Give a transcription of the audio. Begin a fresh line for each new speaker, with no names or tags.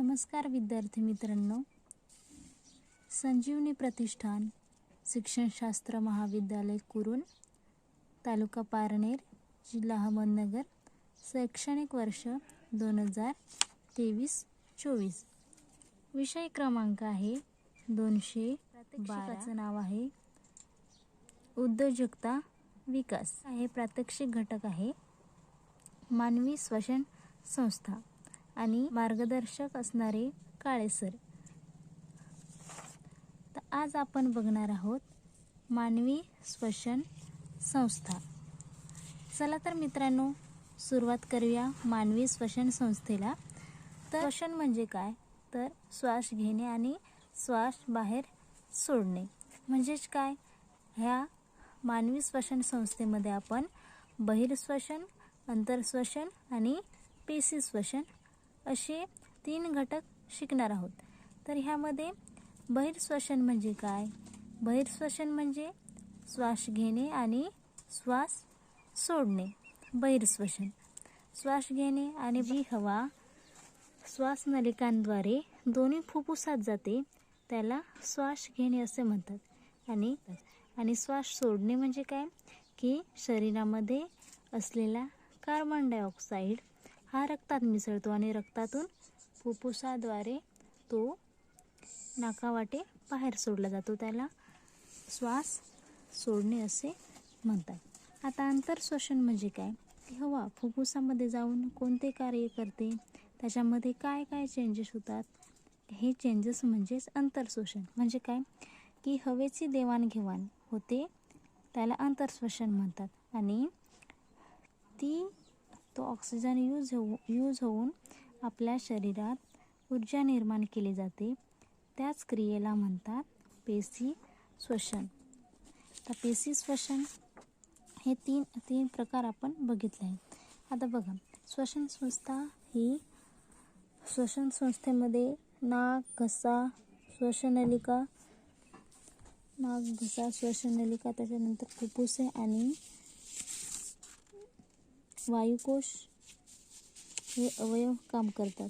नमस्कार विद्यार्थी मित्रांनो, संजीवनी प्रतिष्ठान शिक्षणशास्त्र महाविद्यालय कुरुल, तालुका पारनेर, जिल्हा अहमदनगर, शैक्षणिक वर्ष 2023-24. विषय क्रमांक आहे 200. प्रात्यक्षिकाचं नाव आहे उद्योजकता विकास. हे प्रात्यक्षिक घटक आहे मानवी श्वसन संस्था आणि मार्गदर्शक असणारे काळे सर. तर आज आपण बघणार आहोत मानवी श्वसन संस्था. चला तर मित्रांनो, सुरुवात करूया मानवी श्वसन संस्थेला. तर श्वसन म्हणजे काय, तर श्वास घेणे आणि श्वास बाहेर सोडणे म्हणजेच काय. ह्या मानवी श्वसन संस्थेमध्ये आपण बहिर्श्वसन, अंतर्श्वसन आणि पेशी श्वसन असे 3 घटक शिकणार आहोत. तर ह्यामध्ये बहिर्श्वसन म्हणजे काय, बहिर्श्वसन म्हणजे श्वास घेणे आणि श्वास सोडणे. बहिर्श्वसन श्वास घेणे आणि जी हवा श्वासनलिकांद्वारे दोन्ही फुफ्फुसात जाते त्याला श्वास घेणे असे म्हणतात. आणि श्वास सोडणे म्हणजे काय की शरीरामध्ये असलेला कार्बन डायऑक्साईड हा रक्तात मिसळतो आणि रक्तातून फुफ्फुसाद्वारे तो नाकावाटे बाहेर सोडला जातो, त्याला श्वास सोडणे असे म्हणतात. आता अंतर्श्वसन म्हणजे काय, ती हवा फुफ्फुसामध्ये जाऊन कोणते कार्य करते, त्याच्यामध्ये काय काय चेंजेस होतात, हे चेंजेस म्हणजेच अंतर्श्वसन. म्हणजे काय की हवेची देवाणघेवाण होते त्याला अंतर्श्वसन म्हणतात. आणि तो ऑक्सिजन यूज होऊन आपल्या शरीरात ऊर्जा निर्माण केली जाते, त्याच क्रियेला म्हणतात पेशी श्वसन. तर पेशी श्वसन हे तीन प्रकार आपण बघितले आहेत. आता बघा, श्वसन संस्था ही श्वसन संस्थेमध्ये नाक, घसा, श्वसननलिका, त्याच्यानंतर फुफ्फुसे आणि वायुकोश हे अवयव काम करतात.